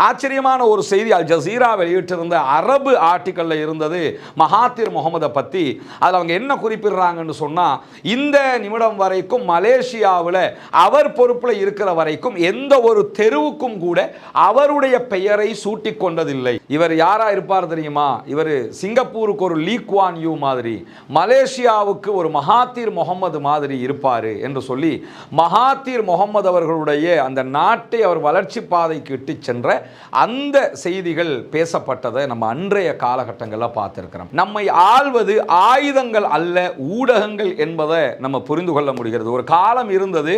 ஆச்சரியமான ஒரு செய்தி அல் ஜசீரா வெளியிட்டிருந்த அரபு ஆர்டிக்கலில் இருந்தது மகாத்திர் முகமதை பற்றி. அதில் அவங்க என்ன குறிப்பிடுறாங்கன்னு சொன்னால், இந்த நிமிடம் வரைக்கும் மலேசியாவில் அவர் பொறுப்பில் இருக்கிற வரைக்கும் எந்த ஒரு தெருவுக்கும் கூட அவருடைய பெயரை சூட்டி கொண்டதில்லை. இவர் யாரா இருப்பார் தெரியுமா? இவர் சிங்கப்பூருக்கு ஒரு லீ குவான் யூ மாதிரி, மலேசியாவுக்கு ஒரு மகாத்திர் முகமது மாதிரி இருப்பார் என்று சொல்லி மகாத்திர் முகமது அவர்களுடைய அந்த நாட்டை அவர் வளர்ச்சி பாதைக்கு இட்டு சென்ற அந்த செய்திகள் பேசப்பட்டதை நம்ம அன்றைய காலகட்டங்களில் பார்த்திருக்கிறோம். நம்மை ஆள்வது ஆயுதங்கள் அல்ல, ஊடகங்கள் என்பதை நம்ம புரிந்து கொள்ள முடிகிறது. ஒரு காலம் இருந்தது,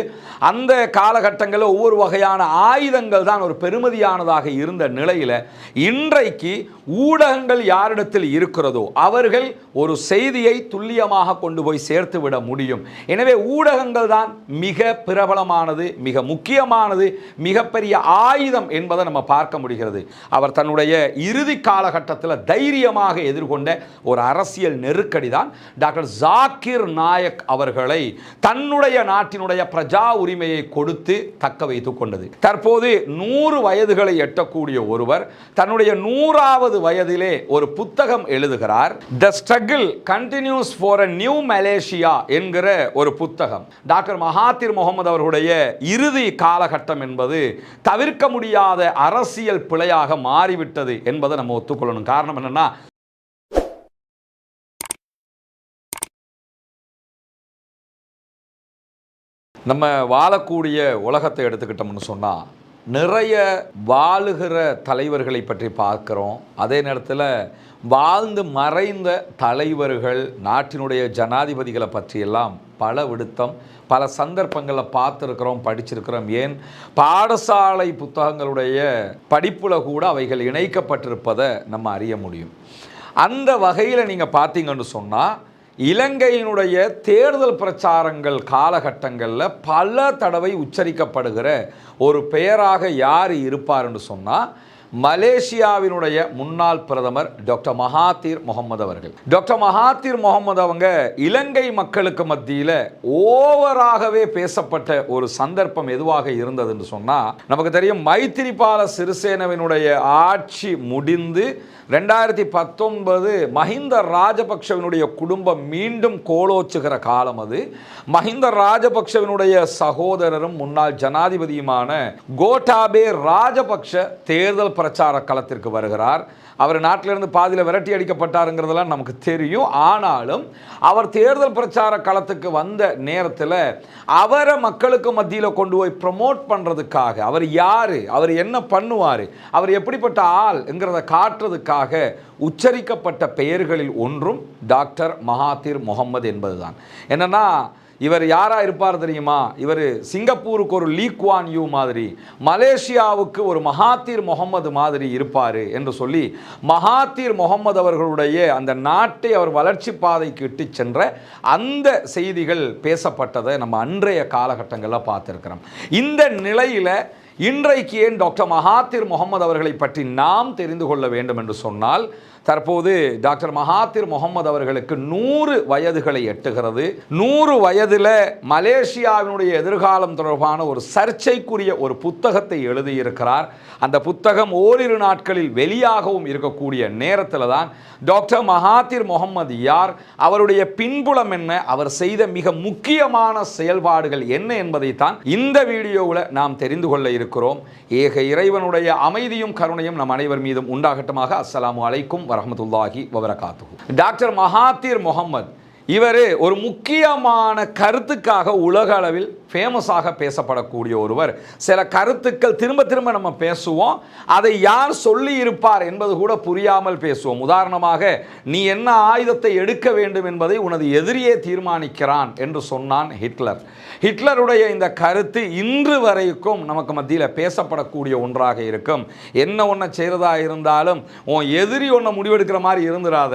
அந்த காலகட்டங்களில் ஒவ்வொரு வகையான ஆயுதங்கள் தான் ஒரு பெருமதியானதாக இருந்த நிலையில் இன்றைக்கு ஊடகங்கள் யாரிடத்தில் இருக்கிறதோ அவர்கள் ஒரு செய்தியை துல்லியமாக கொண்டு போய் சேர்த்து விட முடியும். எனவே ஊடகங்கள் தான் மிக பிரபலமானது, மிக முக்கியமானது, மிகப்பெரிய ஆயுதம் என்பதை நம்ம பார்க்க முடிகிறது. அவர் தன்னுடைய இறுதி காலகட்டத்தில் தைரியமாக எதிர்கொண்ட ஒரு அரசியல் நெருக்கடி தான் டாக்டர் ஜாக்கிர் நாயக் அவர்களை தன்னுடைய நாட்டினுடைய பிரஜா உரிமையை கொடுத்து தக்க வைத்துக் கொண்டது. தற்போது 100 வயதுகளை எட்டக்கூடிய ஒருவர் தன்னுடைய 100வது வயதிலே ஒரு புத்தகம் எழுதுகிறார். The struggle continues for a new Malaysia என்கிற ஒரு புத்தகம். டாக்டர் மகாத்திர் முகமது அவர்களுடைய இறுதி காலகட்டம் என்பது தவிர்க்க முடியாத அரசியல் பிழையாக மாறிவிட்டது என்பதை நம்ம ஒத்துக்கொள்ளணும். காரணம் என்னன்னா, நம்ம வாழக்கூடிய உலகத்தை எடுத்துக்கிட்டோம்னு சொன்னால் நிறைய வாழுகிற தலைவர்களை பற்றி பார்க்குறோம். அதே நேரத்தில் வாழ்ந்து மறைந்த தலைவர்கள், நாட்டினுடைய ஜனாதிபதிகளை பற்றியெல்லாம் பல விடுத்தம் பல சந்தர்ப்பங்களில் பார்த்துருக்கிறோம், படிச்சிருக்கிறோம். ஏன் பாடசாலை புத்தகங்களுடைய படிப்பில் கூட அவைகள் இணைக்கப்பட்டிருப்பதை நம்ம அறிய முடியும். அந்த வகையில் நீங்கள் பார்த்தீங்கன்னு சொன்னால், இலங்கையினுடைய தேர்தல் பிரச்சாரங்கள் காலகட்டங்களில் பல தடவை உச்சரிக்கப்படுகிற ஒரு பெயராக யார் இருப்பார் என்று சொன்னால், மலேசியாவினுடைய முன்னாள் பிரதமர் டாக்டர் மகாத்திர் முகமது அவர்கள். டாக்டர் மகாத்திர் முகமது அவங்க இலங்கை மக்களுக்கு மத்தியில் ஓவராகவே பேசப்பட்ட ஒரு சந்தர்ப்பம் எதுவாக இருந்தது என்று சொன்னால், நமக்கு தெரியும் மைத்திரிபால சிறிசேனவினுடைய ஆட்சி முடிந்து 2019 மஹிந்த ராஜபக்ஷவினுடைய குடும்பம் மீண்டும் கோலோச்சுகிற காலம் அது. மஹிந்த ராஜபக்ஷவினுடைய சகோதரரும் முன்னாள் ஜனாதிபதியுமான கோட்டாபே ராஜபக்ஷ தேர்தல் பிரச்சார களத்திற்கு வருகிறார். அவர் நாட்டிலிருந்து பாதியில் விரட்டி அடிக்கப்பட்டாருங்கிறதெல்லாம் நமக்கு தெரியும். ஆனாலும் அவர் தேர்தல் பிரச்சார களத்துக்கு வந்த நேரத்தில் அவரை மக்களுக்கு மத்தியில் கொண்டு போய் ப்ரமோட் பண்ணுறதுக்காக, அவர் யார், அவர் என்ன பண்ணுவார், அவர் எப்படிப்பட்ட ஆள் என்கிறத காட்டுறதுக்காக உச்சரிக்கப்பட்ட பெயர்களில் ஒன்றும் டாக்டர் மகாத்திர் முகமது என்பதுதான். என்னன்னா, இவர் யாரா இருப்பார் தெரியுமா? இவர் சிங்கப்பூருக்கு ஒரு லீ குவான் யூ மாதிரி, மலேசியாவுக்கு ஒரு மகாத்திர் முகமது மாதிரி இருப்பார் என்று சொல்லி மகாத்திர் முகமது அவர்களுடைய அந்த நாட்டை அவர் வளர்ச்சி பாதைக்கு இட்டு சென்ற அந்த செய்திகள் பேசப்பட்டதை நம்ம அன்றைய காலகட்டங்களில் பார்த்துருக்கிறோம். இந்த நிலையில் இன்றைக்கு ஏன் டாக்டர் மகாத்திர் முகமது அவர்களை பற்றி நாம் தெரிந்து கொள்ள வேண்டும் என்று சொன்னால், தற்போது டாக்டர் மகாத்திர் முகமது அவர்களுக்கு 100 வயதுகளை எட்டுகிறது. 100 வயதில் மலேசியாவினுடைய எதிர்காலம் தொடர்பான ஒரு சர்ச்சைக்குரிய ஒரு புத்தகத்தை எழுதியிருக்கிறார். அந்த புத்தகம் ஓரிரு நாட்களில் வெளியாகவும் இருக்கக்கூடிய நேரத்தில் தான் டாக்டர் மகாத்திர் முகமது யார், அவருடைய பின்புலம் என்ன, அவர் செய்த மிக முக்கியமான செயல்பாடுகள் என்ன என்பதைத்தான் இந்த வீடியோவில் நாம் தெரிந்து கொள்ள இருக்கிறோம். ஏக இறைவனுடைய அமைதியும் கருணையும் நம் அனைவர் மீதும் உண்டாகட்டுமாக. அஸ்ஸலாமு அலைக்கும் வரஹ்மத்துல்லாஹி வபரகாத்துஹு. டாக்டர் மகாத்திர் முகமது இவர் ஒரு முக்கியமான கருத்துக்காக உலக அளவில் ஃபேமஸாக பேசப்படக்கூடிய ஒருவர். சில கருத்துக்கள் திரும்ப திரும்ப நம்ம பேசுவோம், அதை யார் சொல்லி இருப்பார் என்பது கூட புரியாமல் பேசுவோம். உதாரணமாக, நீ என்ன ஆயுதத்தை எடுக்க வேண்டும் என்பதை உனது எதிரியே தீர்மானிக்கிறான் என்று சொன்னான் ஹிட்லர். ஹிட்லருடைய இந்த கருத்து இன்று வரைக்கும் நமக்கு மத்தியில் பேசப்படக்கூடிய ஒன்றாக இருக்கும். என்ன ஒன்றை செய்கிறதா இருந்தாலும் உன் எதிரி ஒன்றை முடிவெடுக்கிற மாதிரி இருந்துடாத,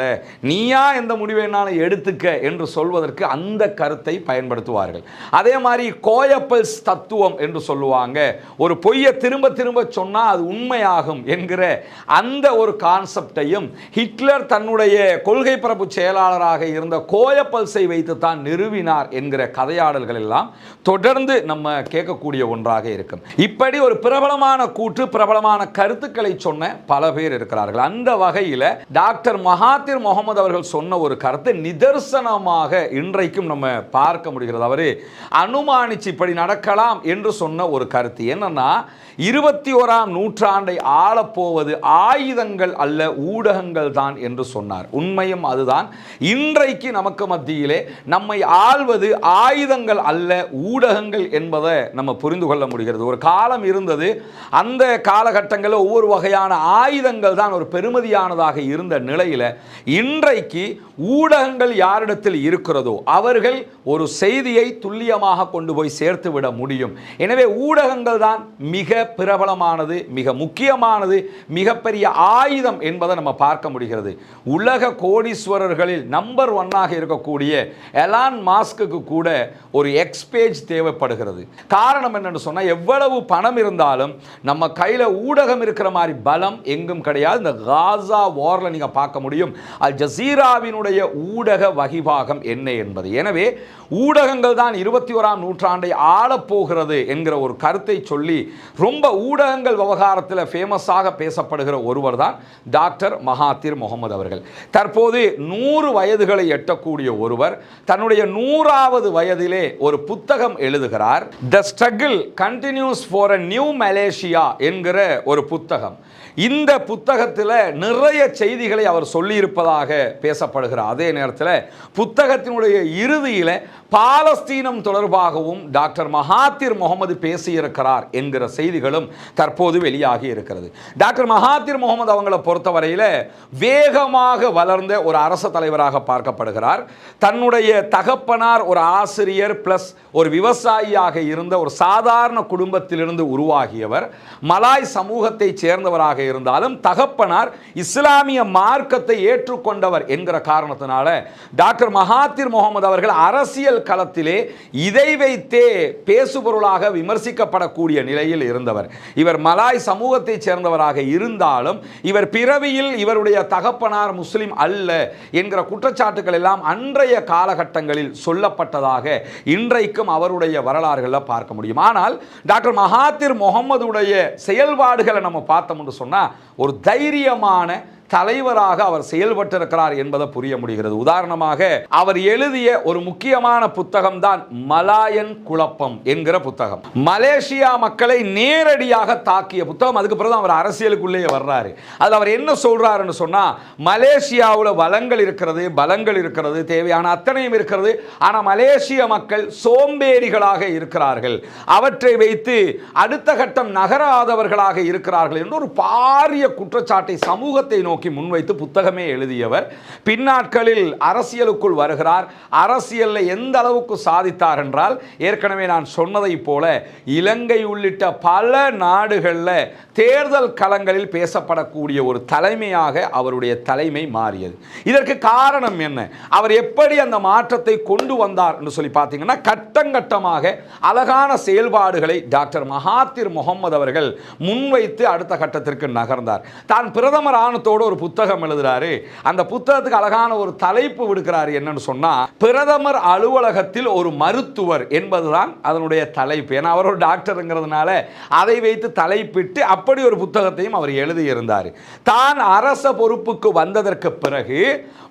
நீயா எந்த முடிவைனாலும் எடுத்துக்க என்று சொல்வதற்கு அந்த கருத்தை பயன்படுத்துவார்கள். அதே மாதிரி கோயப்பல்ஸ் தத்துவம் என்று சொல்லுவாங்க. ஒரு பொய்யை திரும்ப திரும்ப சொன்னால் அது உண்மையாகும் என்கிற அந்த ஒரு கான்செப்டையும் ஹிட்லர் தன்னுடைய கொள்கை பரப்பு செயலாளராக இருந்த கோயப்பல்ஸை வைத்து தான் நிறுவினார் என்கிற கதையாடல்கள் எல்லாம் தொடர்ந்து நம்ம கேட்கக்கூடிய ஒன்றாக இருக்கும். இப்படி ஒரு பிரபலமான கூற்று, பிரபலமான கருத்துக்களை சொன்ன பல பேர் இருக்கிறார்கள். அந்த வகையில் டாக்டர் மகாதிர் முகமது அவர்கள் சொன்ன ஒரு கருத்து நிதர்சனமாக இன்றைக்கும் நம்ம பார்க்க முடிகிறது. அவர் அனுமானிச்சு இப்படி நடக்கலாம் என்று சொன்ன ஒரு கருத்து என்னன்னா, 21ஆம் நூற்றாண்டை ஆளப்போவது ஆயுதங்கள் அல்ல ஊடகங்கள் தான் என்று சொன்னார். உண்மையும் அதுதான். இன்றைக்கு நமக்கு மத்தியிலே நம்மை ஆள்வது ஆயுதங்கள் அல்ல ஊடகங்கள் என்பதை நம்ம புரிந்து கொள்ள முடிகிறது. ஒரு காலம் இருந்தது, அந்த காலகட்டங்களில் ஒவ்வொரு வகையான ஆயுதங்கள் தான் ஒரு பெருமதியானதாக இருந்த நிலையில் இன்றைக்கு ஊடகங்கள் யாரிடத்தில் இருக்கிறதோ அவர்கள் ஒரு செய்தியை துல்லியமாக கொண்டு போய் சேர்த்து விட முடியும். எனவே ஊடகங்கள் தான் மிக பிரபலமானது, மிக முக்கியமானது, மிகப்பெரிய ஆயுதம் என்பதை நம்ம பார்க்க முடிகிறது. உலக கோடீஸ்வரர்களில் நம்பர் 1ஆக இருக்கக்கூடிய எலான் மாஸ்க்கு கூட ஒரு எக்ஸ் பேஜ் தேவைப்படுகிறது. காரணம் என்னன்னு சொன்னால், எவ்வளவு பணம் இருந்தாலும் நம்ம கையில் ஊடகம் இருக்கிற மாதிரி பலம் எங்கும் கிடையாது. இந்த காசா வார்ல நீங்க பார்க்க முடியும் அல் ஜசீராவினுடைய ஊடக வகிபாகம் என்ன என்பது. எனவே ஊடகங்கள் தான் 21ஆம் நூற்றாண்டை ஆளப்போகிறது என்கிற ஒரு கருத்தை சொல்லி ரொம்ப ஊடகங்கள் விவகாரத்தில் ஃபேமஸாக பேசப்படுகிற ஒருவர் தான் டாக்டர் மகாதிர் முகமது அவர்கள். தற்போது 100 வயதுகளை எட்டக்கூடிய ஒருவர் தன்னுடைய 100வது வயதிலே ஒரு புத்தகம் எழுதுகிறார். The struggle continues for a new Malaysia என்கிற ஒரு புத்தகம். இந்த புத்தகத்தில் நிறைய செய்திகளை அவர் சொல்லியிருப்பதாக பேசப்படுகிற அதே நேரத்தில் புத்தகத்தினுடைய இறுதியில் பாலஸ்தீனம் தொடர்பாகவும் டாக்டர் மகாதிர் முகமது பேசியிருக்கிறார் என்கிற செய்திகளும் தற்போது வெளியாகி இருக்கிறது. டாக்டர் மகாதிர் முகமது அவங்களை பொறுத்தவரையில் வேகமாக வளர்ந்த ஒரு அரசு தலைவராக பார்க்கப்படுகிறார். தன்னுடைய தகப்பனார் ஒரு ஆசிரியர் பிளஸ் ஒரு விவசாயியாக இருந்த ஒரு சாதாரண குடும்பத்திலிருந்து உருவாகியவர். மலாய் சமூகத்தை சேர்ந்தவராக இருந்தாலும் தகப்பனார் இஸ்லாமிய மார்க்கத்தை ஏற்றுக்கொண்டவர் என்கிற காரணத்தினால டாக்டர் மகாதிர் முகமது அவர்கள் அரசியல் களத்திலே இதை வைத்தே பேசுபொருளாக விமர்சிக்கப்படக்கூடிய நிலையில் இருந்தவர். இவர் மலாய் சமூகத்தை சேர்ந்தவராக இருந்தாலும் இவர் பிறவியில் இவருடைய தகப்பனார் முஸ்லிம் அல்ல என்கிற குற்றச்சாட்டுகள் எல்லாம் அன்றைய காலகட்டங்களில் சொல்லப்பட்டதாக இன்றைக்கும் அவருடைய வரலாறுகளில் பார்க்க முடியும். ஆனால் டாக்டர் மகாதிர் முகமதுடைய செயல்பாடுகளை நம்ம பார்த்தோம் என்று சொன்னால் ஒரு தைரியமான தலைவராக அவர் செயல்பட்டிருக்கிறார் என்பதை புரிய முடிகிறது. உதாரணமாக அவர் எழுதிய ஒரு முக்கியமான புத்தகம் தான் மலாயன் குழப்பம் என்கிற புத்தகம். மலேசியா மக்களை நேரடியாக தாக்கிய புத்தகம். அதுக்கு பிறகு அவர் அரசியலுக்குள்ளே வர்றாரு. அதில் அவர் என்ன சொல்றாருன்னு சொன்னா, மலேசியாவில் வளங்கள் இருக்கிறது, பலங்கள் இருக்கிறது, தேவையான அத்தனையும் இருக்கிறது. ஆனால் மலேசிய மக்கள் சோம்பேறிகளாக இருக்கிறார்கள், அவற்றை வைத்து அடுத்த கட்டம் நகராதவர்களாக இருக்கிறார்கள் என்று ஒரு பாரிய குற்றச்சாட்டை சமூகத்தை நோக்கி முன்வைத்து புத்தகமே எழுதியவர். பின்னாட்களில் அரசியலுக்குள் வருகிறார். அரசியலில் எந்த அளவுக்கு சாதித்தார் என்றால், ஏற்கனவே நான் சொன்னதை போல இலங்கை உள்ளிட்ட பல நாடுகளில் தேர்தல் களங்களில் பேசப்படக்கூடிய ஒரு தலைமையாக அவருடைய தலைமை மாறியது. இதற்கு காரணம் என்ன? அவர் எப்படி அந்த மாற்றத்தை கொண்டு வந்தார் என்று சொல்லி பார்த்தீங்கன்னா, கட்டங்கட்டமாக அழகான செயல்பாடுகளை டாக்டர் மகாதிர் முகமது அவர்கள் முன்வைத்து அடுத்த கட்டத்திற்கு நகர்ந்தார். தான் பிரதமர் ஆனத்தோடு ஒரு புத்தகம் எழுதுறாரு. அந்த புத்தகத்துக்கு அழகான ஒரு தலைப்பு விடுக்கிறார். என்னன்னு சொன்னா, பிரதமர் அலுவலகத்தில் ஒரு மருத்துவர் என்பதுதான் அதனுடைய தலைப்பு. ஏன்னா அவர் ஒரு டாக்டர்ங்கிறதுனால அதை வைத்து தலைப்பிட்டு அப்படி ஒரு புத்தகத்தையும் அவர் எழுதியிருந்தார். தான் அரச பொறுப்புக்கு வந்ததற்கு பிறகு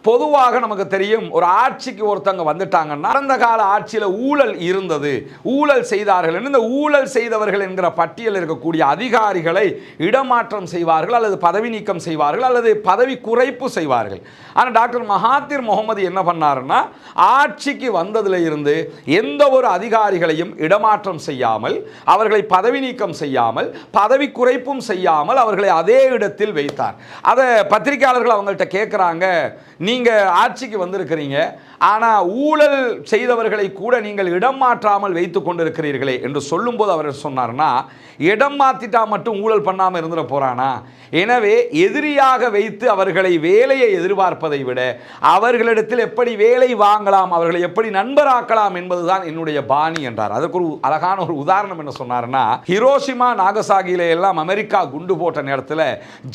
பொதுவாக நமக்கு தெரியும், ஒரு ஆட்சிக்கு ஒருத்தங்க வந்துட்டாங்கன்னா கடந்த கால ஆட்சியில் ஊழல் இருந்தது, ஊழல் செய்தார்கள். இந்த ஊழல் செய்தவர்கள் என்கிற பட்டியல் இருக்கக்கூடிய அதிகாரிகளை இடமாற்றம் செய்வார்கள், அல்லது பதவி நீக்கம் செய்வார்கள், அல்லது பதவி குறைப்பு செய்வார்கள். ஆனால் டாக்டர் மகாதிர் முகமது என்ன பண்ணாருன்னா, ஆட்சிக்கு வந்ததில் இருந்து எந்த ஒரு அதிகாரிகளையும் இடமாற்றம் செய்யாமல், அவர்களை பதவி நீக்கம் செய்யாமல், பதவி குறைப்பும் செய்யாமல் அவர்களை அதே இடத்தில் வைத்தார். அதை பத்திரிகையாளர்கள் அவங்கள்ட்ட கேட்குறாங்க, நீங்கள் ஆட்சிக்கு வந்திருக்கிறீங்க, ஆனால் ஊழல் செய்தவர்களை கூட நீங்கள் இடம் மாற்றாமல் வைத்து கொண்டிருக்கிறீர்களே என்று சொல்லும்போது அவர் சொன்னார்னா, இடம் மாற்றிட்டா மட்டும் ஊழல் பண்ணாமல் இருந்துட போறானா? எனவே எதிரியாக வைத்து அவர்களை வேலையை எதிர்பார்ப்பதை விட அவர்களிடத்தில் எப்படி வேலை வாங்கலாம், அவர்களை எப்படி நண்பராக்கலாம் என்பதுதான் என்னுடைய பாணி என்றார். அதற்கு ஒரு அழகான ஒரு உதாரணம் என்ன சொன்னார்னா, ஹிரோஷிமா நாகசாகியில எல்லாம் அமெரிக்கா குண்டு போட்ட நேரத்தில்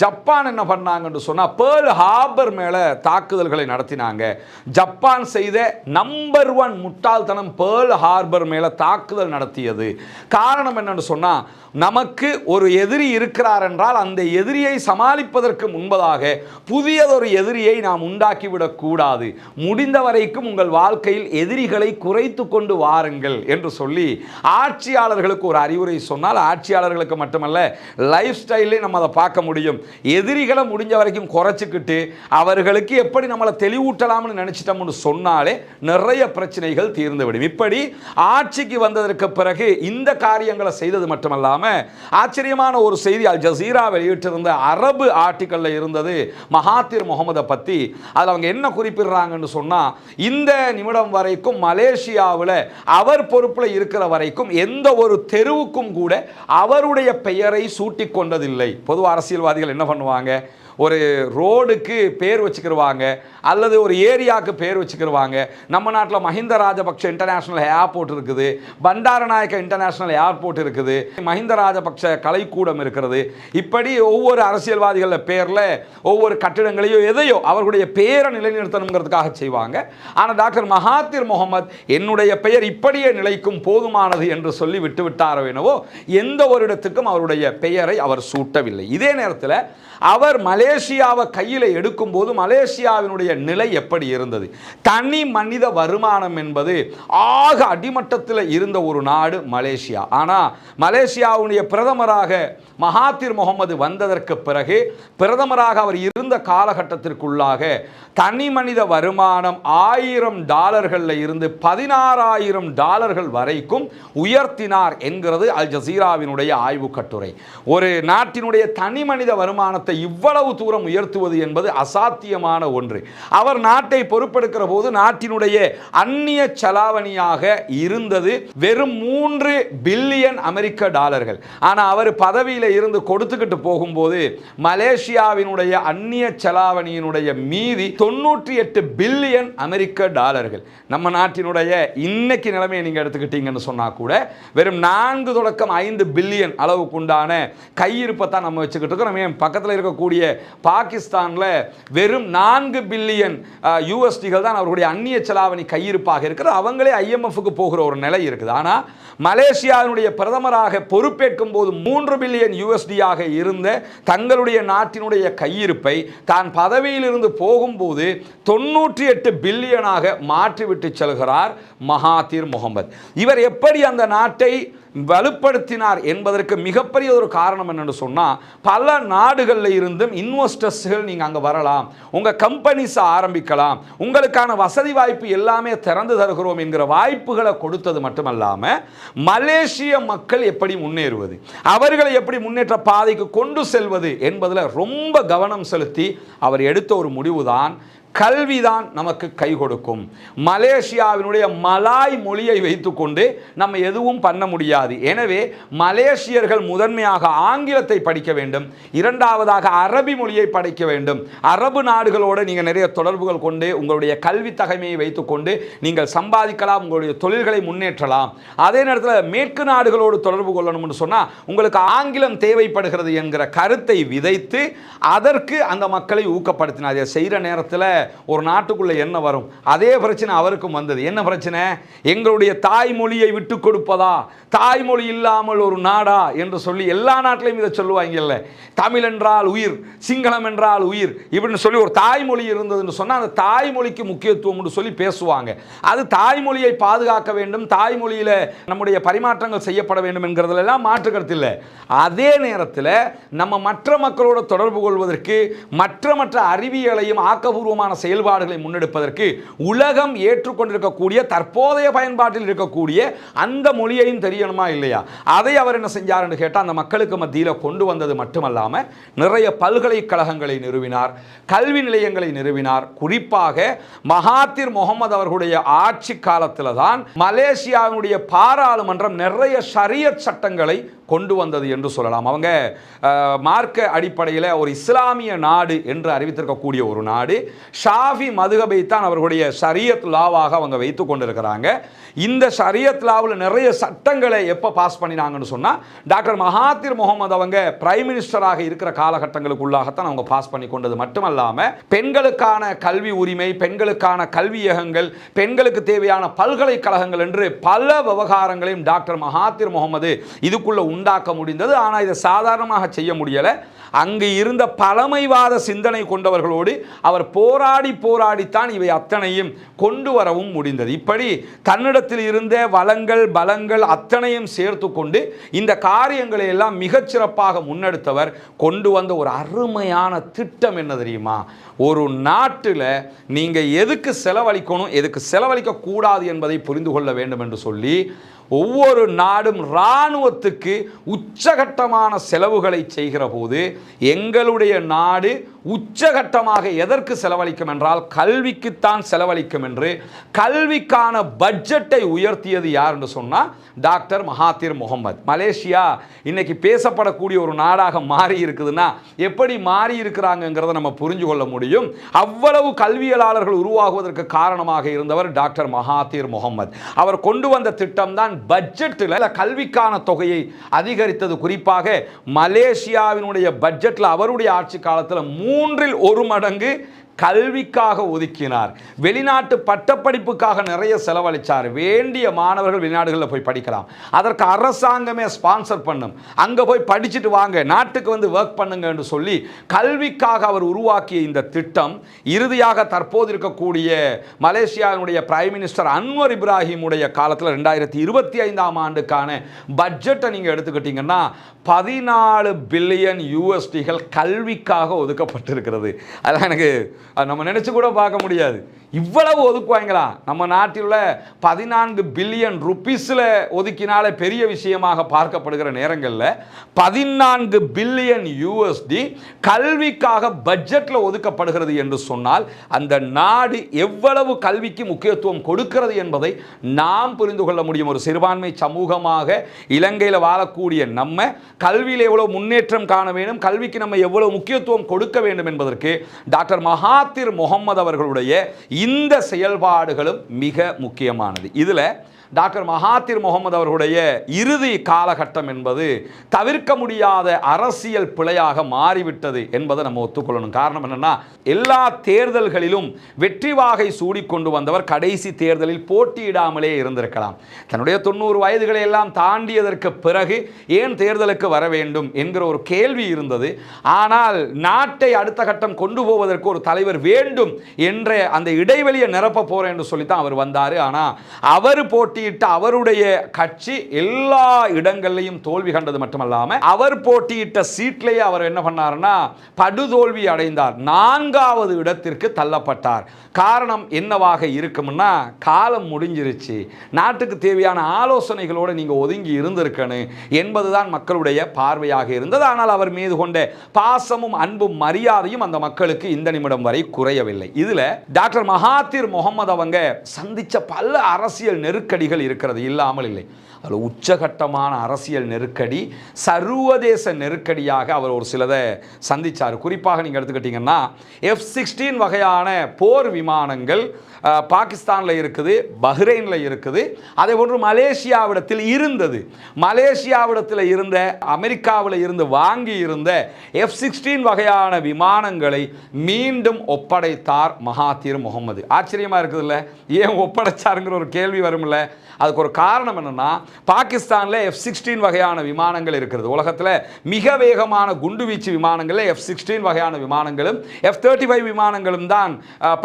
ஜப்பான் என்ன பண்ணாங்கன்னு சொன்னா பேர்ல் ஹார்பர் மேல தாக்குதல்களை நடத்தினாங்க. ஜப்பான் செய்த நம்பர் 1 முட்டாள்தனம் பேர்ல் ஹார்பர் மேல தாக்குதல் நடத்தியது. காரணம் என்னன்னு சொன்னா, நமக்கு ஒரு எதிரி இருக்கிறார் என்றால் அந்த எதிரியை சமாளிப்பதற்கு முன்பதாக புதியதொரு எதிரியை நாம் உண்டாக்கிவிடக் கூடாது. முடிந்த வரைக்கும் உங்கள் வாழ்க்கையில் எதிரிகளை குறைத்து கொண்டு வாருங்கள் என்று சொல்லி ஆட்சியாளர்களுக்கு ஒரு அறிவுரை சொன்னால், ஆட்சியாளர்களுக்கு மட்டுமல்ல லைஃப் ஸ்டைலே நம்ம அதை பார்க்க முடியும். எதிரிகளை முடிஞ்ச வரைக்கும் குறைச்சிக்கிட்டு அவர்களுக்கு எப்படி நம்மளை தெளிவூட்டலாம்னு நினைச்சிட்டோம்னு சொன்னாலே நிறைய பிரச்சனைகள் தீர்ந்துவிடும். இப்படி ஆட்சிக்கு வந்ததற்கு பிறகு இந்த காரியங்களை செய்தது மட்டுமல்லாம ஆச்சரியமான ஒரு செய்தி அல் ஜசீரா வெளியிட்டிருந்த அரபு ஆர்டிக்கல்ல இருந்தது மகாத்திர் முகமதை பத்தி. அதில் அவங்க என்ன குறிப்பிடுறாங்கன்னு சொன்னா, இந்த நிமிடம் வரைக்கும் மலேசியாவில் அவர் பொறுப்பில் இருக்கிற வரைக்கும் எந்த ஒரு தெருவுக்கும் கூட அவருடைய பெயரை சூட்டிக் கொண்டதில்லை. பொதுவாக அரசியல்வாதிகள் என்ன பண்ணுவாங்க, ஒரு ரோடுக்கு பேர் வச்சுக்கிடுவாங்க அல்லது ஒரு ஏரியாவுக்கு பேர் வச்சுக்கிடுவாங்க. நம்ம நாட்டில் மஹிந்த ராஜபக்ஷ இன்டர்நேஷனல் ஏர்போர்ட் இருக்குது, பண்டாரநாயக்க இன்டர்நேஷனல் ஏர்போர்ட் இருக்குது, மஹிந்த ராஜபக்ஷ கலைக்கூடம் இருக்கிறது. இப்படி ஒவ்வொரு அரசியல்வாதிகள பேரில் ஒவ்வொரு கட்டிடங்களையோ எதையோ அவர்களுடைய பெயரை நிலைநிறுத்தணுங்கிறதுக்காக செய்வாங்க. ஆனால் டாக்டர் மகாத்திர் முகமது என்னுடைய பெயர் இப்படியே நிலைக்கும் போதுமானது என்று சொல்லி விட்டுவிட்டாரோ என்னவோ எந்த ஒரு இடத்துக்கும் அவருடைய பெயரை அவர் சூட்டவில்லை. இதே நேரத்தில் அவர் மலேசியாவை கையில் எடுக்கும் போது மலேசியாவினுடைய நிலை எப்படி இருந்தது? தனி மனித வருமானம் என்பது ஆக அடிமட்டத்தில் இருந்த ஒரு நாடு மலேசியா. ஆனால் மலேசியாவுடைய பிரதமராக மகாத்திர் முகமது வந்ததற்கு பிறகு பிரதமராக அவர் இருந்த காலகட்டத்திற்குள்ளாக தனி மனித வருமானம் $1000 இருந்து $16,000 வரைக்கும் உயர்த்தினார் என்கிறது அல் ஜசீராவினுடைய ஆய்வு கட்டுரை. ஒரு நாட்டினுடைய தனி மனித வருமானத்தை இவ்வளவு தூரம் உயர்த்துவது என்பது அசாத்தியமான ஒன்று. அவர் நாட்டை பொறுப்பெடுக்கிற போது நாட்டினுடைய அந்நிய செலாவணியாக இருந்தது வெறும் $3 பில்லியன் அமெரிக்க டாலர்கள். ஆனால் அவர் பதவியில் இருந்து கொடுத்துக்கிட்டு போகும்போது மலேசியாவினுடைய அந்நிய செலாவணியினுடைய மீதி 98 பில்லியன் அமெரிக்க டாலர்கள். நம்ம நாட்டினுடைய இன்னைக்கு நிலைமையை நீங்க எடுத்துக்கிட்டீங்கன்னு சொன்னா கூட வெறும் 4 தொடக்கம் 5 பில்லியன் அளவுக்கு உண்டான கையிருப்பை தான் நம்ம வச்சுக்கிட்டு இருக்கோம். பக்கத்தில் இருக்கக்கூடிய பாகிஸ்தான்ல வெறும் 4 பில்லியன் யூஎஸ்டிகள் தான் அவர்களுடைய அந்நிய செலாவணி கையிருப்பாக இருக்கிறது. அவங்களே ஐஎம்எஃப்க்கு போகிற ஒரு நிலை இருக்குது. ஆனால் மலேசியாவினுடைய பிரதமராக பொறுப்பேற்கும் போது 3 பில்லியன் யூஎஸ்டியாக இருந்த தங்களுடைய நாட்டினுடைய கையிருப்பை தான் பதவியில் இருந்து போகும்போது 98 பில்லியனாக மாற்றிவிட்டு செல்கிறார் மகாத்திர் முகமது. இவர் எப்படி அந்த நாட்டை வலுப்படுத்தினார் என்பதற்கு மிகப்பெரிய ஒரு காரணம் என்னன்னு சொன்னால், பல நாடுகளில் இருந்தும் இன்வெஸ்டர்ஸ்கள் நீங்கள் அங்கே வரலாம், உங்கள் கம்பெனிஸ் ஆரம்பிக்கலாம், உங்களுக்கான வசதி வாய்ப்பு எல்லாமே திறந்து தருகிறோம் என்கிற வாய்ப்புகளை கொடுத்தது மட்டுமல்லாமல் மலேசிய மக்கள் எப்படி முன்னேறுவது, அவர்களை எப்படி முன்னேற்ற பாதைக்கு கொண்டு செல்வது என்பதில் ரொம்ப கவனம் செலுத்தி அவர் எடுத்த ஒரு முடிவுதான் கல்விதான் நமக்கு கை கொடுக்கும். மலேசியாவினுடைய மலாய் மொழியை வைத்துக்கொண்டு நம்ம எதுவும் பண்ண முடியாது. எனவே மலேசியர்கள் முதன்மையாக ஆங்கிலத்தை படிக்க வேண்டும், இரண்டாவதாக அரபி மொழியை படிக்க வேண்டும். அரபு நாடுகளோடு நீங்கள் நிறைய தொடர்புகள் கொண்டு உங்களுடைய கல்வி தகைமையை வைத்துக்கொண்டு நீங்கள் சம்பாதிக்கலாம், உங்களுடைய தொழில்களை முன்னேற்றலாம். அதே நேரத்தில் மேற்கு நாடுகளோடு தொடர்பு கொள்ளணும்னு சொன்னால் உங்களுக்கு ஆங்கிலம் தேவைப்படுகிறது என்கிற கருத்தை விதைத்து அதற்கு அந்த மக்களை ஊக்கப்படுத்தினார். செய்கிற நேரத்தில் ஒரு நாட்டுக்குள்ள என்ன வரும், அதே பிரச்சனை அவருக்கும் வந்தது. என்ன பிரச்சனை? எங்களுடைய தாய்மொழியை விட்டு கொடுப்பதா, தாய்மொழி இல்லாமல் ஒரு நாடா என்று சொல்லி எல்லா நாட்டிலையும் இதை சொல்லுவாங்கல்ல. தமிழ் என்றால் உயிர், சிங்களம் என்றால் உயிர் இப்படின்னு சொல்லி ஒரு தாய்மொழி இருந்ததுன்னு சொன்னால் அந்த தாய்மொழிக்கு முக்கியத்துவம் சொல்லி பேசுவாங்க. அது தாய்மொழியை பாதுகாக்க வேண்டும், தாய்மொழியில் நம்முடைய பரிமாற்றங்கள் செய்யப்பட வேண்டும் என்கிறதுலாம் மாற்று கருத்து இல்லை. அதே நேரத்தில் நம்ம மற்ற மக்களோட தொடர்பு கொள்வதற்கு மற்ற அறிவியலையும் ஆக்கபூர்வமான செயல்பாடுகளை முன்னெடுப்பதற்கு உலகம் ஏற்றுக்கொண்டிருக்கக்கூடிய தற்போதைய பயன்பாட்டில் இருக்கக்கூடிய அந்த மொழியையும் தெரியணுமா இல்லையா? அதை அவர் என்ன செஞ்சார் என்று கேட்டால் அந்த மக்களுக்கு மத்தியில் கொண்டு வந்தது மட்டுமல்லாமல் நிறைய பல்கலைக்கழகங்களை நிறுவினார், கல்வி நிலையங்களை நிறுவினார். குறிப்பாக மகாத்திர் முகமது அவர்களுடைய ஆட்சி காலத்தில் தான் மலேசியாவினுடைய பாராளுமன்றம் நிறைய ஷரியத் சட்டங்களை கொண்டு வந்தது என்று சொல்லலாம். அவங்க மார்க்க அடிப்படையில் ஒரு இஸ்லாமிய நாடு என்று அறிவித்திருக்கக்கூடிய ஒரு நாடு. ஷாஃபி மதுஹபை தான் அவர்களுடைய ஷரியத் லாவாக அவங்க வைத்து கொண்டிருக்கிறாங்க. இந்த ஷரியத் லாவில் நிறைய சட்டங்களை எப்போ பாஸ் பண்ணினாங்கன்னு சொன்னால் டாக்டர் மகாத்திர் முகமது அவங்க பிரைம் மினிஸ்டராக இருக்கிற காலகட்டங்களுக்குள்ளாகத்தான் அவங்க பாஸ் பண்ணி கொண்டது மட்டுமல்லாமல் பெண்களுக்கான கல்வி உரிமை, பெண்களுக்கான கல்வியகங்கள், பெண்களுக்கு தேவையான பல்கலைக்கழகங்கள் என்று பல விவகாரங்களையும் டாக்டர் மகாத்திர் முகமது இதுக்குள்ள உண்டாக்க முடிந்தது. ஆனால் இதை சாதாரணமாக செய்ய முடியலை. அங்கு இருந்த பழமைவாத சிந்தனை கொண்டவர்களோடு அவர் போராடித்தான் இவை அத்தனையும் கொண்டு வரவும் முடிந்தது. இப்படி தன்னிடத்தில் இருந்த வளங்கள் பலங்கள் அத்தனையும் சேர்த்து கொண்டு இந்த காரியங்களை எல்லாம் மிகச்சிறப்பாக முன்னெடுத்தவர். கொண்டு வந்த ஒரு அருமையான திட்டம் என்ன தெரியுமா? ஒரு நாட்டில் நீங்கள் எதுக்கு செலவழிக்கணும், எதுக்கு செலவழிக்க கூடாது என்பதை புரிந்து கொள்ள வேண்டும் என்று சொல்லி ஒவ்வொரு நாடும் இராணுவத்துக்கு உச்சகட்டமான செலவுகளை செய்கிற போது எங்களுடைய நாடு உச்சகட்டமாக எதற்கு செலவழிக்கும் என்றால் கல்விக்குத்தான் செலவழிக்கும் என்று கல்விக்கான பட்ஜெட்டை உயர்த்தியது யார் என்று சொன்னால் டாக்டர் மகாத்திர் முகமது. மலேசியா இன்னைக்கு பேசப்படக்கூடிய ஒரு நாடாக மாறி இருக்குதுன்னா எப்படி மாறி இருக்கிறாங்கிறத நம்ம புரிஞ்சு கொள்ள முடியும். அவ்வளவு கல்வியலாளர்கள் உருவாகுவதற்கு காரணமாக இருந்தவர் டாக்டர் மகாத்திர் முகமது. அவர் கொண்டு வந்த திட்டம் தான் பட்ஜெட்டில் கல்விக்கான தொகையை அதிகரித்தது. குறிப்பாக மலேசியாவினுடைய பட்ஜெட்டில் அவருடைய ஆட்சி காலத்தில் 1/3 மடங்கு கல்விக்காக ஒதுக்கினார். வெளிநாட்டு பட்டப்படிப்புக்காக நிறைய செலவழித்தார். வேண்டிய மாணவர்கள் வெளிநாடுகளில் போய் படிக்கலாம். அதற்கு அரசாங்கமே ஸ்பான்சர் பண்ணும். அங்கே போய் படிச்சுட்டு வாங்க, நாட்டுக்கு வந்து ஒர்க் பண்ணுங்க என்று சொல்லி கல்விக்காக அவர் உருவாக்கிய இந்த திட்டம் இறுதியாக தற்போது இருக்கக்கூடிய மலேசியாவினுடைய பிரைம் மினிஸ்டர் அன்வர் இப்ராஹிமுடைய காலத்தில் 2025ஆம் ஆண்டுக்கான பட்ஜெட்டை நீங்கள் எடுத்துக்கிட்டீங்கன்னா 14 பில்லியன் யூஎஸ்டிகள் கல்விக்காக ஒதுக்கப்பட்டிருக்கிறது. அதெல்லாம் எனக்கு நம்ம நினைச்சு கூட பார்க்க முடியாது. இவ்வளவு ஒதுக்குவாங்களா? நம்ம நாட்டில் உள்ள 14 பில்லியன் ருபீஸில் ஒதுக்கினாலே பெரிய விஷயமாக பார்க்கப்படுகிற நேரங்களில் 14 பில்லியன் யூஎஸ்டி கல்விக்காக பட்ஜெட்டில் ஒதுக்கப்படுகிறது என்று சொன்னால் அந்த நாடு எவ்வளவு கல்விக்கு முக்கியத்துவம் கொடுக்கிறது என்பதை நாம் புரிந்து கொள்ள முடியும். ஒரு சிறுபான்மை சமூகமாக இலங்கையில் வாழக்கூடிய நம்ம கல்வியில் எவ்வளவு முன்னேற்றம் காண வேண்டும், கல்விக்கு நம்ம எவ்வளவு முக்கியத்துவம் கொடுக்க வேண்டும் என்பதற்கு டாக்டர் மகாத்திர் முகமது அவர்களுடைய இந்த செயல்பாடுகளும் மிக முக்கியமானது. இதில் டாக்டர் மகாத்திர் முகமது அவர்களுடைய இறுதி காலகட்டம் என்பது தவிர்க்க முடியாத அரசியல் பிழையாக மாறிவிட்டது என்பதை நம்ம ஒத்துக்கொள்ளணும். காரணம் என்னன்னா, எல்லா தேர்தல்களிலும் வெற்றி வாகை சூடிக்கொண்டு வந்தவர் கடைசி தேர்தலில் போட்டியிடாமலே இருந்திருக்கலாம். தன்னுடைய 90 வயதுகளை எல்லாம் தாண்டியதற்கு பிறகு ஏன் தேர்தலுக்கு வர வேண்டும் என்கிற ஒரு கேள்வி இருந்தது. ஆனால் நாட்டை அடுத்த கட்டம் கொண்டு போவதற்கு ஒரு தலைவர் வேண்டும் என்ற அந்த இடைவெளியை நிரப்ப போறேன் என்று சொல்லித்தான் அவர் வந்தார். ஆனால் அவர் போட்டியிட்ட அவருடைய கட்சி எல்லா இடங்களிலும் தோல்வி கண்டது மட்டுமல்லாமல் அவர் போட்டியிட்ட சீட்லேயே அவர் என்ன பண்ணார்னா படுதோல்வி அடைந்தார். 4வது இடத்திற்கு தள்ளப்பட்டார். காரணம் என்னவாக இருக்கும்னா, காலம் முடிஞ்சிருச்சு, நாட்டுக்கு தேவையான ஆலோசனைகளோடு நீங்க ஒதுங்கி இருந்திருக்கணும் என்பதுதான் மக்களுடைய பார்வையாக இருந்தது. ஆனால் அவர் மீது கொண்ட பாசமும் அன்பும் மரியாதையும் அந்த மக்களுக்கு இந்த நிமிடம் வரை குறையவில்லை. இதுல டாக்டர் மகாத்திர் முகமது அவங்க சந்திச்ச பல அரசியல் நெருக்கடிகள் இருக்கிறது, இல்லாமல் இல்லை. அதில் உச்சகட்டமான அரசியல் நெருக்கடி, சர்வதேச நெருக்கடியாக அவர் ஒரு சிலதை சந்தித்தார். குறிப்பாக நீங்கள் எடுத்துக்கிட்டிங்கன்னா F-16 வகையான போர் விமானங்கள் பாகிஸ்தானில் இருக்குது, பஹ்ரைனில் இருக்குது, அதே போன்று மலேசியாவிடத்தில் இருந்தது. மலேசியாவிடத்தில் இருந்த, அமெரிக்காவில் இருந்து வாங்கி இருந்த F-16 வகையான விமானங்களை மீண்டும் ஒப்படைத்தார் மகாத்திர் முகமது. ஆச்சரியமாக இருக்குதுல்ல, ஏன் ஒப்படைச்சாருங்கிற ஒரு கேள்வி வரும்ல. அதுக்கு ஒரு காரணம் என்னன்னா, பாகிஸ்தானில் F-16 வகையான விமானங்கள் இருக்கிறது. உலகத்தில் மிக வேகமான குண்டுவீச்சு விமானங்களில் F-16 வகையான விமானங்களும் F-35 விமானங்களும் தான்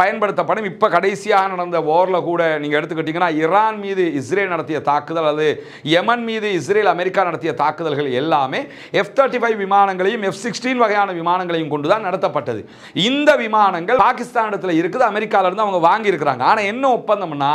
பயன்படுத்தப்படும். இப்போ கடைசியாக நடந்த வாரில் கூட நீங்கள் எடுத்துக்கிட்டிங்கன்னா ஈரான் மீது இஸ்ரேல் நடத்திய தாக்குதல், அல்லது யமன் மீது இஸ்ரேல் அமெரிக்கா நடத்திய தாக்குதல்கள் எல்லாமே F-35 விமானங்களையும் F-16 வகையான விமானங்களையும் கொண்டு தான் நடத்தப்பட்டது. இந்த விமானங்கள் பாகிஸ்தானிடத்தில் இருக்குது, அமெரிக்காவிலிருந்து அவங்க வாங்கி இருக்கிறாங்க. ஆனால் என்ன ஒப்பந்தம்னா,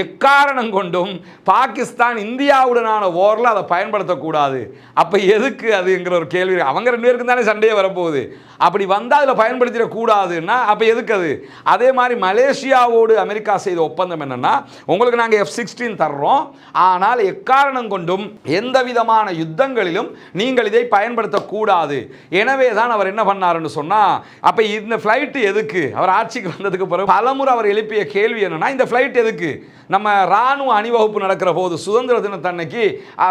எக்காரணம் கொண்டும் இருந்தாலும் பாகிஸ்தான் இந்தியாவுடனான ஓரில் அதை பயன்படுத்தக்கூடாது. அப்போ எதுக்கு அதுங்கிற ஒரு கேள்வி. அவங்க 2 பேருக்கும் தானே சண்டையே வரப்போகுது. அப்படி வந்தால் அதில் பயன்படுத்திடக்கூடாதுன்னா அப்போ எதுக்கு அது? அதே மாதிரி மலேசியாவோடு அமெரிக்கா செய்த ஒப்பந்தம் என்னென்னா, உங்களுக்கு நாங்கள் F-16 தர்றோம், ஆனால் எக்காரணம் கொண்டும் எந்த விதமான யுத்தங்களிலும் நீங்கள் இதை பயன்படுத்தக்கூடாது. எனவே தான் அவர் என்ன பண்ணாருன்னு சொன்னால், அப்போ இந்த ஃப்ளைட்டு எதுக்கு? அவர் ஆட்சிக்கு வந்ததுக்கு பிறகு பலமுறை அவர் எழுப்பிய கேள்வி என்னென்னா, இந்த ஃப்ளைட் எதுக்கு? நம்ம இராணுவ அணிவகுப்பு நடக்கிற போது சுதந்திர தினத்தன்னைக்கு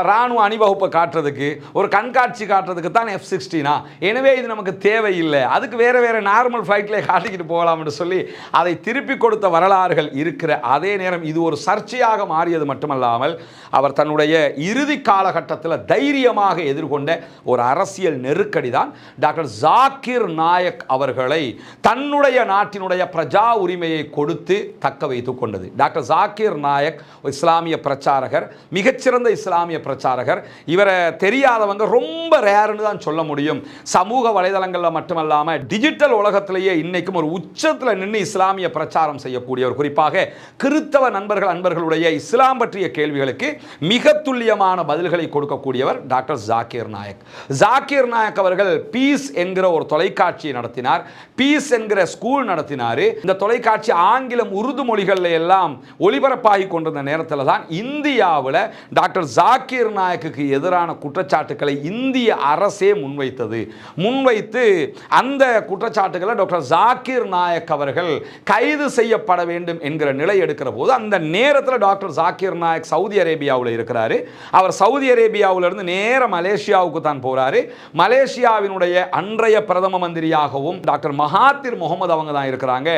இராணுவ அணிவகுப்பை காட்டுறதுக்கு, ஒரு கண்காட்சி காட்டுறதுக்கு தான் F-16. எனவே இது நமக்கு தேவையில்லை, அதுக்கு வேறு வேறு நார்மல் ஃப்ளைட்டில் காட்டிக்கிட்டு போகலாம்னு சொல்லி அதை திருப்பி கொடுத்த வரலாறுகள் இருக்கிற அதே நேரம் இது ஒரு சர்ச்சையாக மாறியது மட்டுமல்லாமல், அவர் தன்னுடைய இறுதி காலகட்டத்தில் தைரியமாக எதிர்கொண்ட ஒரு அரசியல் நெருக்கடி தான் டாக்டர் ஜாக்கிர் நாயக் அவர்களை தன்னுடைய நாட்டினுடைய பிரஜா உரிமையை கொடுத்து தக்க வைத்துக் கொண்டது. டாக்டர் ஜாக்கிர் நாயக் இஸ்லாமிய பிரச்சாரகர், மிகச்சிறந்த இஸ்லாமிய பிரச்சாரகர். இவரை தெரியாதவங்க ரொம்ப ரேர்னு தான் சொல்ல முடியும். சமூக வலைதளங்களில் மட்டுமல்லாமல் டிஜிட்டல் உலகத்திலேயே இன்னைக்கும் ஒரு உச்சத்தில் நின்று இஸ்லாமிய பிரச்சாரம் செய்யக்கூடியவர். குறிப்பாக கிறித்தவ அன்பர்களுடைய இஸ்லாம் பற்றிய கேள்விகளுக்கு மிக துல்லியமான பதில்களை கொடுக்கக்கூடியவர் டாக்டர் ஜாக்கிர் நாயக். ஜாக்கிர் நாயக் அவர்கள் பீஸ் என்கிற ஒரு தொலைக்காட்சியை நடத்தினார், பீஸ் என்கிற ஸ்கூல் நடத்தினார். இந்த தொலைக்காட்சி ஆங்கிலம், உருது மொழிகளில் எல்லாம் ஒளிபரப்பாகி கொண்டிருந்த நேரத்தில் தான் இந்தியாவில் டாக்டர் ஜாக்கிர் நாயக்குக்கு எதிரான குற்றச்சாட்டுக்களை இந்திய அரசே முன்வைத்து அந்த குற்றச்சாட்டுகளை டாக்டர் ஜாக்கிர் நாயக் அவர்கள் கைது செய்யப்பட வேண்டும் என்கிற நிலை எடுக்கிற போது, அந்த நேரத்தில் டாக்டர் ஜாக்கிர் நாயக் சவுதி அரேபியாவில் இருக்கிறாரு. அவர் சவுதி அரேபியாவிலிருந்து நேர மலேசியாவுக்கு தான் போறாரு. மலேசியாவினுடைய அன்றைய பிரதம மந்திரியாகவும் டாக்டர் மகாத்திர் முகமது அவங்க தான் இருக்கிறாங்க.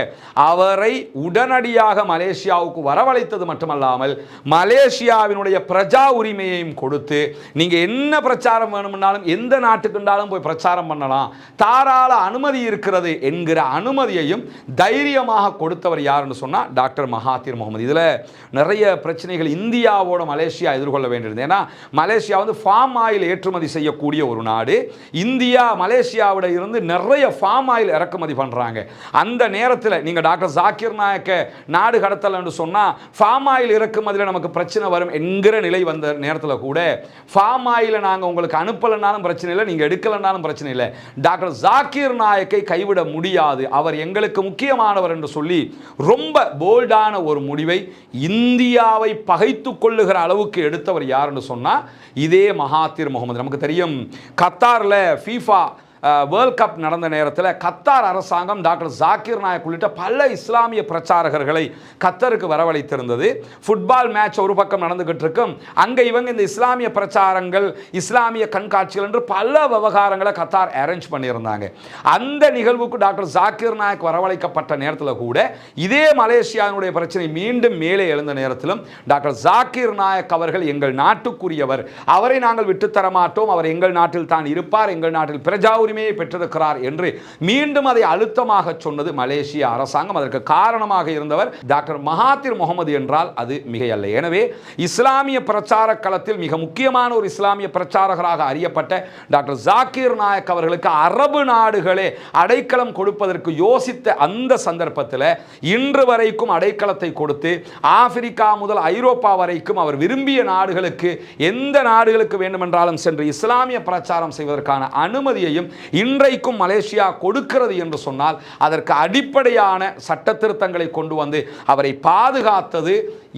அவரை உடனடியாக மலேசியாவுக்கு வரவழைத்தது மட்டுமல்லாமல் மலேசியாவினுடைய பிரஜா உரிமையையும் கொடுத்து, நீங்க என்ன பிரச்சாரம் வேணும்னாலும் எந்த நாட்டுக்குண்டாலும் போய் பிரச்சாரம் பண்ணலாம், தாராள அனுமதி இருக்கிறது என்கிற அனுமதியையும் தைரியமாக கொடுத்தவர் யாருன்னு சொன்னா டாக்டர் மகாத்திர் முகமது. இதுல நிறைய பிரச்சனைகள் இந்தியாவோட மலேசியா எதிர்கொள்ள வேண்டியிருந்தது. ஏன்னா மலேசியா வந்து ஃபார்ம் ஆயில் ஏற்றுமதி செய்யக்கூடிய ஒரு நாடு. இந்தியா மலேசியாவிட இருந்து நிறைய ஃபார்ம் ஆயில் இறக்குமதி பண்றாங்க. அந்த நேரத்தில் நீங்க டாக்டர் ஜாக்கிர் நாயக்க நாடு கடத்தல் என்று சொன்னா ஃபார்ம் ஆயில் இறக்குமதியில் நமக்கு பிரச்சனை வரும் என்கிற நிலை வந்த நேரத்தில் கூட ஃபார்ம் ஆயிலை நாங்கள் உங்களுக்கு அனுப்பலனாலும் பிரச்சனை இல்லை, நீங்க எடுக்கலனாலும் பிரச்சனை இல்லை, டாக்டர் ஜாக்கிர் நாயக்கை கைவிட முடியாது, அவர் எங்களுக்கு முக்கியமானவர் என்று சொல்லி ரொம்ப போல்டான ஒரு முடிவை இந்தியாவை பகைத்து கொள்ளுகிற அளவுக்கு எடுத்தவர் யாருன்னு சொன்னா இதே மகாத்திர் முகமது. நமக்கு தெரியும், கத்தாரில் ஃபீஃபா வேர்ல்ட் கப் நடந்த நேரத்தில் கத்தார் அரசாங்கம் டாக்டர் ஜாக்கிர் நாயக் உள்ளிட்ட பல இஸ்லாமிய பிரச்சாரகர்களை கத்தருக்கு வரவழைத்திருந்தது. ஃபுட்பால் மேட்ச் ஒரு பக்கம் நடந்துகிட்டு இருக்கும், அங்கே இவங்க இந்த இஸ்லாமிய பிரச்சாரங்கள், இஸ்லாமிய கண்காட்சிகள் என்று பல விவகாரங்களை கத்தார் அரேஞ்ச் பண்ணியிருந்தாங்க. அந்த நிகழ்வுக்கு டாக்டர் ஜாக்கிர் நாயக் வரவழைக்கப்பட்ட நேரத்தில் கூட இதே மலேசியாவினுடைய பிரச்சனை மீண்டும் மேலே எழுந்த நேரத்திலும் டாக்டர் ஜாக்கிர் நாயக் அவர்கள் எங்கள் நாட்டுக்குரியவர், அவரை நாங்கள் விட்டுத்தர மாட்டோம், அவர் எங்கள் நாட்டில் தான் இருப்பார், எங்கள் நாட்டில் பிரஜா பெற்றிருக்கிறார் என்று மீண்டும் அதை அழுத்தமாக சொன்னது மலேசிய அரசாங்கம். அதற்கு காரணமாக இருந்தவர் டாக்டர் மகாத்திர் முகமது என்றால் அது மிகையல்ல. எனவே இஸ்லாமிய பிரச்சார களத்தில் மிக முக்கியமான ஒரு இஸ்லாமிய பிரச்சாரகராக அறியப்பட்ட டாக்டர் ஜாக்கிர் நாயக் அவர்களுக்கு அரபு நாடுகளே அடைக்கலம் கொடுப்பதற்கு யோசித்த அந்த சந்தர்ப்பத்தில் இன்று வரைக்கும் அடைக்கலத்தை கொடுத்து ஆப்பிரிக்கா முதல் ஐரோப்பா வரைக்கும் அவர் விரும்பிய நாடுகளுக்கு, எந்த நாடுகளுக்கு வேண்டுமென்றாலும் சென்று இஸ்லாமிய பிரச்சாரம் செய்வதற்கான அனுமதியையும் இன்றைக்கும் மலேசியா கொடுக்கிறது என்று சொன்னால் அதற்கு அடிப்படையான சட்ட திருத்தங்களை கொண்டு வந்து அவரை பாதுகாத்தது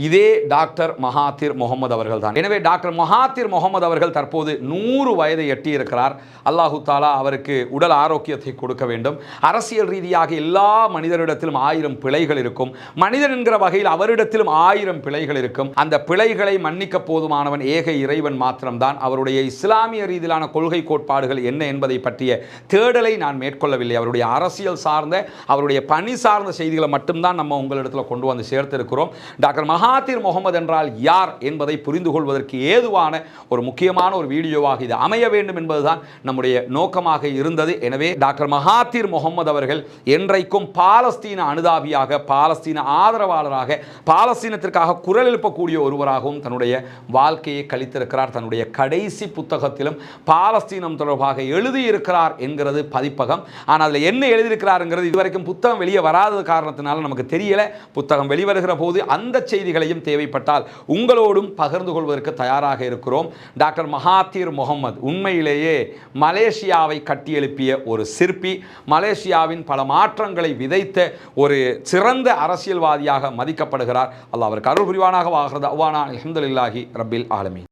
இதே டாக்டர் மகாத்திர் முகமது அவர்கள் தான். எனவே டாக்டர் மகாத்திர் முகமது அவர்கள் தற்போது 100 வயதை எட்டியிருக்கிறார். அல்லாஹு தாலா அவருக்கு உடல் ஆரோக்கியத்தை கொடுக்க வேண்டும். அரசியல் ரீதியாக எல்லா மனிதரிடத்திலும் 1000 பிழைகள் இருக்கும். மனிதன் என்கிற வகையில் அவரிடத்திலும் 1000 பிழைகள் இருக்கும். அந்த பிழைகளை மன்னிக்க போதுமானவன் ஏக இறைவன் மாத்திரம்தான். அவருடைய இஸ்லாமிய ரீதியிலான கொள்கை கோட்பாடுகள் என்ன என்பதை பற்றிய தேடலை நான் மேற்கொள்ளவில்லை. அவருடைய அரசியல் சார்ந்த, அவருடைய பணி சார்ந்த செய்திகளை மட்டும்தான் நம்ம உங்களிடத்தில் கொண்டு வந்து சேர்த்திருக்கிறோம். டாக்டர் மகாத்திர் முகமது என்றால் யார் என்பதை புரிந்து கொள்வதற்கு ஏதுவான ஒரு முக்கியமான ஒரு வீடியோவாக இது அமைய வேண்டும் என்பதுதான் நம்முடைய நோக்கமாக இருந்தது. எனவே டாக்டர் மகாத்திர் முகமது அவர்கள் என்றைக்கும் பாலஸ்தீன அனுதாபியாக, பாலஸ்தீன ஆதரவாளராக, பாலஸ்தீனத்திற்காக குரல் எழுப்பக்கூடிய ஒருவராகவும் தன்னுடைய வாழ்க்கையை கழித்திருக்கிறார். தன்னுடைய கடைசி புத்தகத்திலும் பாலஸ்தீனம் தொடர்பாக எழுதியிருக்கிறார் எழுதியிருக்கிறார் என்கிறது பதிப்பகம். ஆனால் அதில் என்ன எழுதியிருக்கிறாருங்கிறது இதுவரைக்கும் புத்தகம் வெளியே வராத காரணத்தினால நமக்கு தெரியல. புத்தகம் வெளிவருகிற போது அந்த செய்திகளையும் தேவைப்பட்டால் உங்களோடும் பகிர்ந்து கொள்வதற்கு தயாராக இருக்கிறோம். டாக்டர் மகாதீர் முகமது உண்மையிலேயே மலேசியாவை கட்டியெழுப்பிய ஒரு சிற்பி, மலேசியாவின் பல மாற்றங்களை விதைத்த ஒரு சிறந்த அரசியல்வாதியாக மதிக்கப்படுகிறார். அல்லாஹ் அவருக்கு அருள் புரிவானாக. வாஹிரு தஅவானா அல்ஹம்துலில்லாஹி ரப்பில் ஆலமீன்.